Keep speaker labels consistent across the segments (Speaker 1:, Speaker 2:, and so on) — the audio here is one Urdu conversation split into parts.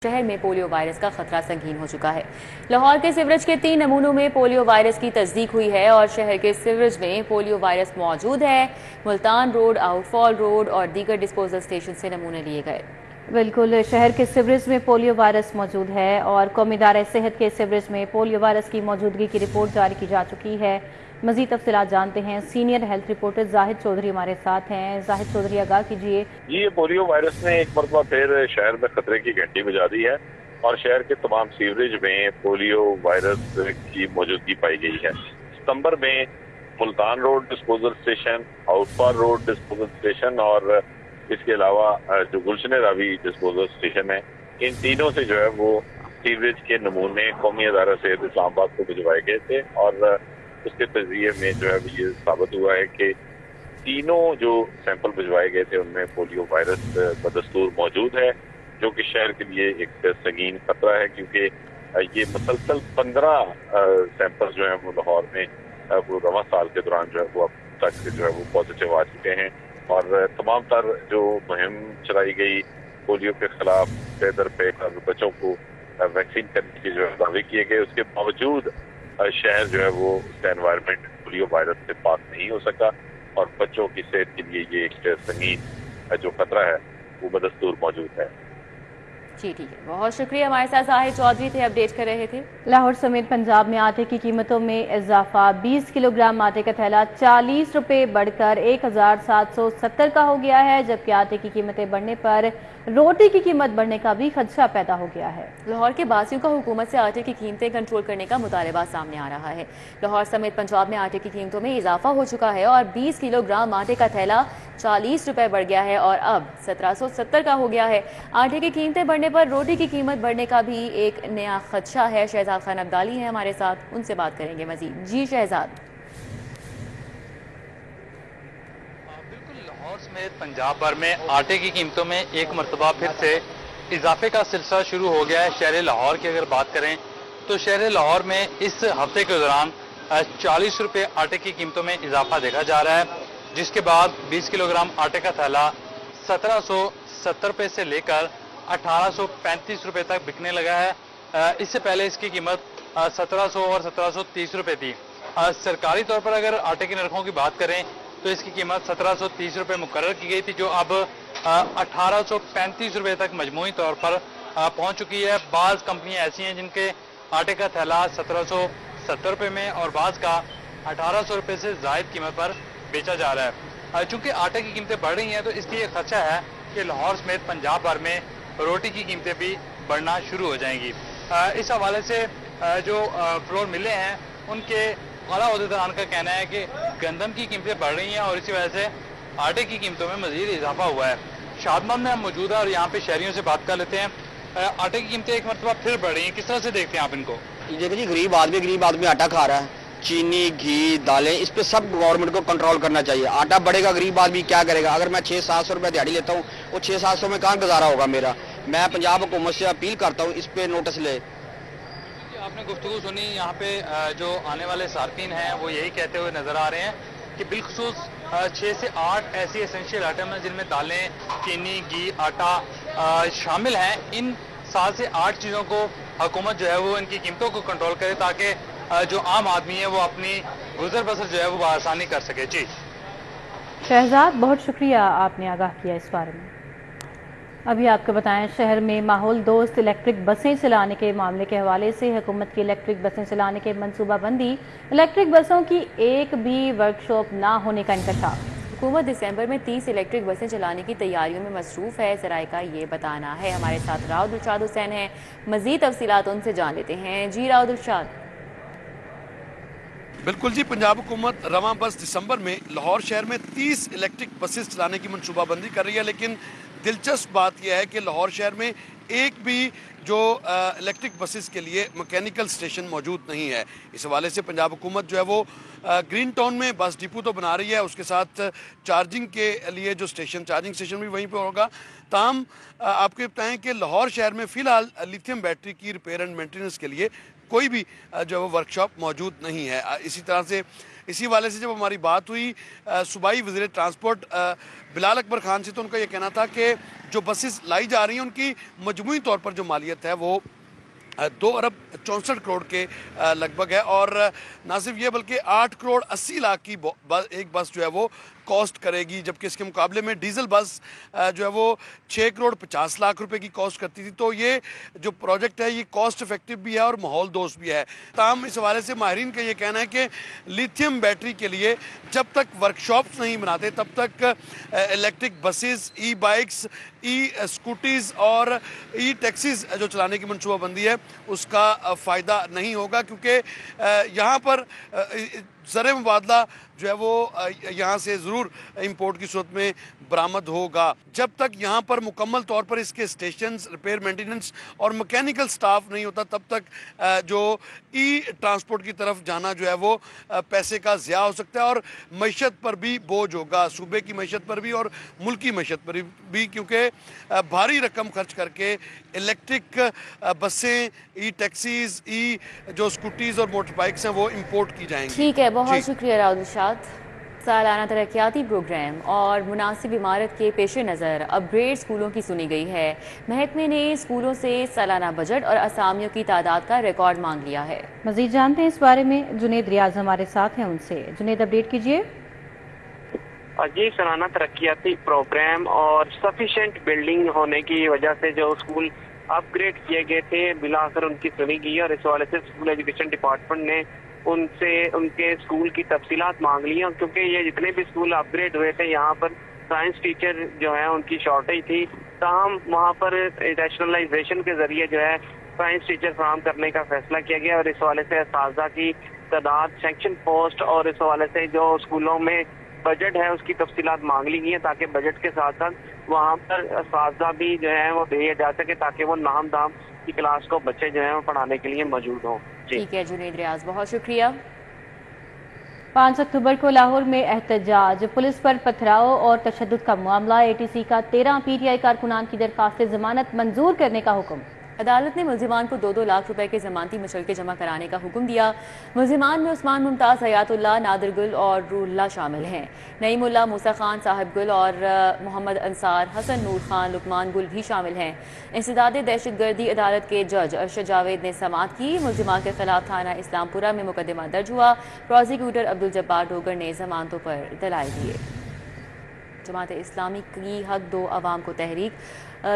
Speaker 1: شہر میں پولیو وائرس کا خطرہ سنگین ہو چکا ہے۔ لاہور کے سیوریج کے 3 نمونوں میں پولیو وائرس کی تصدیق ہوئی ہے اور شہر کے سیوریج میں پولیو وائرس موجود ہے۔ ملتان روڈ، آؤٹ فال روڈ اور دیگر ڈسپوزل اسٹیشن سے نمونے لیے گئے۔
Speaker 2: بالکل، شہر کے سیوریج میں پولیو وائرس موجود ہے اور قومی ادارہ صحت کے سیوریج میں پولیو وائرس کی موجودگی کی رپورٹ جاری کی جا چکی ہے۔ مزید تفصیلات جانتے ہیں، سینئر ہیلتھ رپورٹر زاہد چودھری ہمارے ساتھ ہیں۔ زاہد چودھری، آگاہ کیجیے۔
Speaker 3: جی، یہ پولیو وائرس نے ایک مرتبہ پھر شہر میں خطرے کی گھنٹی بجا دی ہے اور شہر کے تمام سیوریج میں پولیو وائرس کی موجودگی پائی گئی ہے۔ ستمبر میں Multan road disposal station, outfall road disposal station اور اس کے علاوہ جو گلشن راوی ڈسپوزل اسٹیشن ہے، ان تینوں سے جو ہے وہ سیوریج کے نمونے قومی ادارہ صحت اسلام آباد کو بھجوائے گئے تھے اور اس کے تجزیے میں جو ہے یہ ثابت ہوا ہے کہ تینوں جو سیمپل بھجوائے گئے تھے ان میں پولیو وائرس بدستور موجود ہے، جو کہ شہر کے لیے ایک سنگین خطرہ ہے، کیونکہ یہ مسلسل 15 سیمپل جو ہیں وہ لاہور میں وہ رواں سال کے دوران جو ہے وہ اب تک جو ہے وہ پازیٹیو آ چکے ہیں اور تمام تر جو مہم چلائی گئی پولیو کے خلاف پے در پے اور بچوں کو ویکسین کرنے کے جو دعوے کیے گئے، اس کے باوجود شہر جو ہے وہ اس کا انوائرمنٹ پولیو وائرس سے پاک نہیں ہو سکا اور بچوں کی صحت کے لیے یہ ایک سنگین جو خطرہ ہے وہ بدستور موجود ہے۔
Speaker 1: جی ٹھیک ہے، بہت شکریہ۔ ہمارے ساتھ زاہد چودھری تھے، اپڈیٹ کر رہے تھے۔
Speaker 2: لاہور سمیت پنجاب میں آٹے کی قیمتوں میں اضافہ، 20 کلو گرام آٹے کا تھیلا 40 روپے بڑھ کر 1770 کا ہو گیا ہے، جبکہ آٹے کی قیمتیں بڑھنے پر روٹی کی قیمت بڑھنے کا بھی خدشہ پیدا ہو گیا ہے۔
Speaker 1: لاہور کے باسیوں کا حکومت سے آٹے کی قیمتیں کنٹرول کرنے کا مطالبہ سامنے آ رہا ہے۔ لاہور سمیت پنجاب میں آٹے کی قیمتوں میں اضافہ ہو چکا ہے اور 20 کلو گرام آٹے کا تھیلا 40 روپے بڑھ گیا ہے اور اب 1770 کا ہو گیا ہے۔ آٹے کی قیمتیں بڑھنے پر روٹی کی قیمت بڑھنے کا بھی ایک نیا خدشہ ہے۔ شہزاد خان عبدالی ہیں ہمارے ساتھ، ان سے بات کریں گے مزید۔ جی شہزاد۔
Speaker 4: لاہور سمیت پنجاب بھر میں آٹے کی قیمتوں میں ایک مرتبہ پھر سے اضافے کا سلسلہ شروع ہو گیا ہے۔ شہر لاہور کی اگر بات کریں تو شہر لاہور میں اس ہفتے کے دوران 40 روپے آٹے کی قیمتوں میں اضافہ دیکھا جا رہا ہے، جس کے بعد 20 کلو گرام آٹے کا تھیلا 1770 روپے سے لے کر 1835 روپے تک بکنے لگا ہے۔ اس سے پہلے اس کی قیمت 1700 اور 1730 روپے تھی۔ سرکاری طور پر اگر آٹے کے نرخوں کی بات کریں تو اس کی قیمت 1730 روپے مقرر کی گئی تھی، جو اب 1835 روپے تک مجموعی طور پر پہنچ چکی ہے۔ بعض کمپنیاں ایسی ہیں جن کے آٹے کا تھیلا 1770 روپے میں اور بعض کا 1800 روپے سے زائد قیمت پر بیچا جا رہا ہے۔ چونکہ آٹے کی قیمتیں بڑھ رہی ہیں تو اس کی ایک خدشہ ہے کہ لاہور سمیت پنجاب بھر میں روٹی کی قیمتیں بھی بڑھنا شروع ہو جائیں گی۔ اس حوالے سے جو فلور ملیں ہیں ان کے اعلیٰ عہدیداران کا کہنا ہے کہ گندم کی قیمتیں بڑھ رہی ہیں اور اسی وجہ سے آٹے کی قیمتوں میں مزید اضافہ ہوا ہے۔ شادمان میں ہم موجود ہیں اور یہاں پہ شہریوں سے بات کر لیتے ہیں۔ آٹے کی قیمتیں ایک مرتبہ پھر بڑھ رہی ہیں، کس طرح سے دیکھتے ہیں آپ ان کو؟
Speaker 5: دیکھیں جی، غریب آدمی آٹا کھا رہا ہے، چینی، گھی، دالیں، اس پہ سب گورنمنٹ کو کنٹرول کرنا چاہیے۔ آٹا بڑھے گا، غریب آدمی کیا کرے گا؟ اگر میں 600-700 روپے دیہڑی لیتا ہوں، وہ 600-700 میں کہاں گزارا ہوگا میرا؟ میں پنجاب حکومت سے اپیل کرتا ہوں اس پہ نوٹس لے۔
Speaker 4: آپ نے گفتگو سنی، یہاں پہ جو آنے والے صارفین ہیں وہ یہی کہتے ہوئے نظر آ رہے ہیں کہ بالخصوص 6 سے 8 ایسی اسینشیل آئٹم ہیں جن میں دالیں، چینی، گھی، آٹا شامل ہیں۔ ان 7 سے 8 چیزوں کو حکومت جو ہے وہ ان کی قیمتوں کو کنٹرول کرے تاکہ جو عام آدمی ہے وہ اپنی گزر بسر جو ہے وہ بآسانی کر سکے۔ جی
Speaker 2: شہزاد، بہت شکریہ، آپ نے آگاہ کیا اس بارے میں۔ ابھی آپ کو بتائیں، شہر میں ماحول دوست الیکٹرک بسیں چلانے کے معاملے کے حوالے سے حکومت کی الیکٹرک بسیں چلانے کے منصوبہ بندی، الیکٹرک بسوں کی ایک بھی ورکشاپ نہ ہونے کا انکشاف۔
Speaker 1: حکومت دسمبر میں 30 الیکٹرک بسیں چلانے کی تیاریوں میں مصروف ہے، ذرائع کا یہ بتانا ہے۔ ہمارے ساتھ راؤد الشاد حسین ہیں، مزید تفصیلات ان سے جان لیتے ہیں۔ جی راؤد الشاد۔
Speaker 6: بالکل جی، پنجاب حکومت رواں برس دسمبر میں لاہور شہر میں 30 الیکٹرک بسز چلانے کی منصوبہ بندی کر رہی ہے، لیکن دلچسپ بات یہ ہے کہ لاہور شہر میں ایک بھی جو الیکٹرک بسز کے لیے مکینیکل سٹیشن موجود نہیں ہے۔ اس حوالے سے پنجاب حکومت جو ہے وہ گرین ٹاؤن میں بس ڈپو تو بنا رہی ہے، اس کے ساتھ چارجنگ کے لیے جو چارجنگ سٹیشن بھی وہیں پہ ہوگا۔ تاہم آپ کو بتائیں کہ لاہور شہر میں فی الحال لیتھیم بیٹری کی ریپیئر اینڈ مینٹیننس کے لیے کوئی بھی جو ہے ورکشاپ موجود نہیں ہے۔ اسی طرح سے اسی حوالے سے جب ہماری بات ہوئی صوبائی وزیر ٹرانسپورٹ بلال اکبر خان سے، تو ان کا یہ کہنا تھا کہ جو بسز لائی جا رہی ہیں ان کی مجموعی طور پر جو مالیت ہے وہ 2 ارب 64 کروڑ کے لگ بھگ ہے، اور نہ صرف یہ بلکہ 8 کروڑ 80 لاکھ کی ایک بس جو ہے وہ کاسٹ کرے گی، جبکہ اس کے مقابلے میں ڈیزل بس جو ہے وہ 6 کروڑ 50 لاکھ روپے کی کاسٹ کرتی تھی۔ تو یہ جو پروجیکٹ ہے یہ کاسٹ افیکٹو بھی ہے اور ماحول دوست بھی ہے۔ تاہم اس حوالے سے ماہرین کا یہ کہنا ہے کہ لیتھیم بیٹری کے لیے جب تک ورکشاپس نہیں بناتے تب تک الیکٹرک بسز، ای بائکس، ای اسکوٹیز اور ای ٹیکسیز جو چلانے کی منصوبہ بندی ہے اس کا فائدہ نہیں ہوگا، کیونکہ یہاں پر زر مبادلہ جو ہے وہ یہاں سے ضرور امپورٹ کی صورت میں برآمد ہوگا۔ جب تک یہاں پر مکمل طور پر اس کے اسٹیشنز، ریپیئر مینٹیننس اور مکینیکل سٹاف نہیں ہوتا تب تک جو ای ٹرانسپورٹ کی طرف جانا جو ہے وہ پیسے کا ضیاع ہو سکتا ہے اور معیشت پر بھی بوجھ ہوگا، صوبے کی معیشت پر بھی اور ملکی معیشت پر بھی، کیونکہ بھاری رقم خرچ کر کے الیکٹرک بسیں، ای ٹیکسیز، ای جو اسکوٹیز اور موٹر بائکس ہیں وہ امپورٹ کی جائیں گی۔
Speaker 1: ٹھیک ہے، بہت شکریہ راؤد ارشاد۔ سالانہ ترقیاتی پروگرام اور مناسب عمارت کے پیش نظر اپ گریڈ اسکولوں کی سنی گئی ہے۔ محکمے نے اسکولوں سے سالانہ بجٹ اور اسامیوں کی تعداد کا ریکارڈ مانگ لیا ہے۔
Speaker 2: مزید جانتے ہیں اس بارے میں، جنید ریاض ہمارے ساتھ ہیں، ان سے جنید اپڈیٹ کیجیے۔
Speaker 7: جی، سالانہ ترقیاتی پروگرام اور سفیشینٹ بلڈنگ ہونے کی وجہ سے جو اسکول اپ گریڈ کیے گئے تھے بلا اثر ان کی سنی گئی، اور اس حوالے سے اسکول ایجوکیشن ڈپارٹمنٹ نے ان سے ان کے اسکول کی تفصیلات مانگ لی ہیں، کیونکہ یہ جتنے بھی اسکول اپ گریڈ ہوئے تھے یہاں پر سائنس ٹیچر جو ہیں ان کی شارٹیج تھی، تاہم وہاں پر ریشنلائزیشن کے ذریعے جو ہے سائنس ٹیچر فراہم کرنے کا فیصلہ کیا گیا، اور اس حوالے سے اساتذہ کی تعداد، سیکشن پوسٹ اور اس حوالے سے جو اسکولوں میں بجٹ ہے اس کی تفصیلات مانگ لی گئی ہیں، تاکہ بجٹ کے ساتھ ساتھ وہاں پر اساتذہ بھی جو ہے وہ بھیجا جا سکے تاکہ وہ نام دام کی کلاس کو بچے جو ہیں وہ پڑھانے کے لیے موجود ہوں۔
Speaker 1: ٹھیک ہے جنید ریاض، بہت شکریہ۔
Speaker 2: 5 اکتوبر کو لاہور میں احتجاج، پولیس پر پتھراؤ اور تشدد کا معاملہ، اے ٹی سی کا 13 پی ٹی آئی کارکنان کی درخواست ضمانت منظور کرنے کا حکم۔
Speaker 1: عدالت نے ملزمان کو 2-2 لاکھ روپے کے ضمانتی مشرکے جمع کرانے کا حکم دیا۔ ملزمان میں عثمان ممتاز، حیات اللہ، نادر گل اور روح اللہ شامل ہیں۔ نعیم اللہ، موسیٰ خان، صاحب گل اور محمد انصار، حسن نور خان، لقمان گل بھی شامل ہیں۔ انسداد دہشت گردی عدالت کے جج ارشد جاوید نے سماعت کی۔ ملزمان کے خلاف تھانہ اسلام پورہ میں مقدمہ درج ہوا۔ پروزیکیوٹر عبدالجبار ڈوگر نے ضمانتوں پر دلائل دیے۔ جماعت اسلامی کی حق دو عوام کو تحریک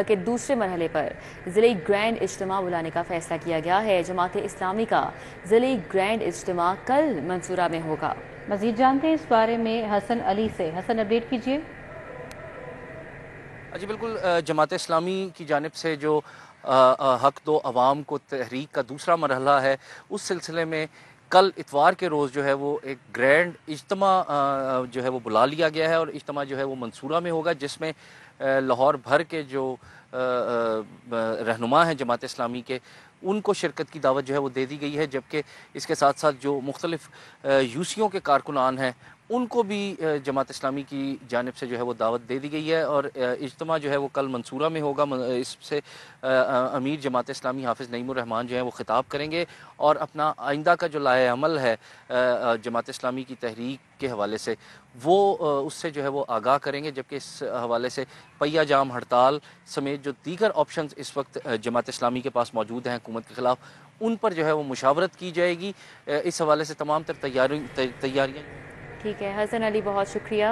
Speaker 1: کے دوسرے مرحلے پر ضلعی گرینڈ اجتماع بلانے کا فیصلہ کیا گیا ہے۔ جماعت اسلامی کا ضلعی گرینڈ اجتماع کل منصورہ میں ہوگا۔
Speaker 2: مزید جانتے ہیں اس بارے میں حسن علی سے۔ حسن اپڈیٹ کیجیے۔
Speaker 8: جی بالکل، جماعت اسلامی کی جانب سے جو حق دو عوام کو تحریک کا دوسرا مرحلہ ہے، اس سلسلے میں کل اتوار کے روز جو ہے وہ ایک گرینڈ اجتماع جو ہے وہ بلا لیا گیا ہے، اور اجتماع جو ہے وہ منصورہ میں ہوگا، جس میں لاہور بھر کے جو رہنما ہیں جماعت اسلامی کے، ان کو شرکت کی دعوت جو ہے وہ دے دی گئی ہے، جبکہ اس کے ساتھ ساتھ جو مختلف یوسیوں کے کارکنان ہیں ان کو بھی جماعت اسلامی کی جانب سے جو ہے وہ دعوت دے دی گئی ہے، اور اجتماع جو ہے وہ کل منصورہ میں ہوگا۔ اس سے امیر جماعت اسلامی حافظ نعیم الرحمان جو ہے وہ خطاب کریں گے اور اپنا آئندہ کا جو لائحہ عمل ہے جماعت اسلامی کی تحریک کے حوالے سے وہ اس سے جو ہے وہ آگاہ کریں گے، جبکہ اس حوالے سے پہیہ جام ہڑتال سمیت جو دیگر آپشنز اس وقت جماعت اسلامی کے پاس موجود ہیں حکومت کے خلاف، ان پر جو ہے وہ مشاورت کی جائے گی۔ اس حوالے سے تمام تر تیاریاں۔
Speaker 1: ٹھیک ہے حسن علی، بہت شکریہ۔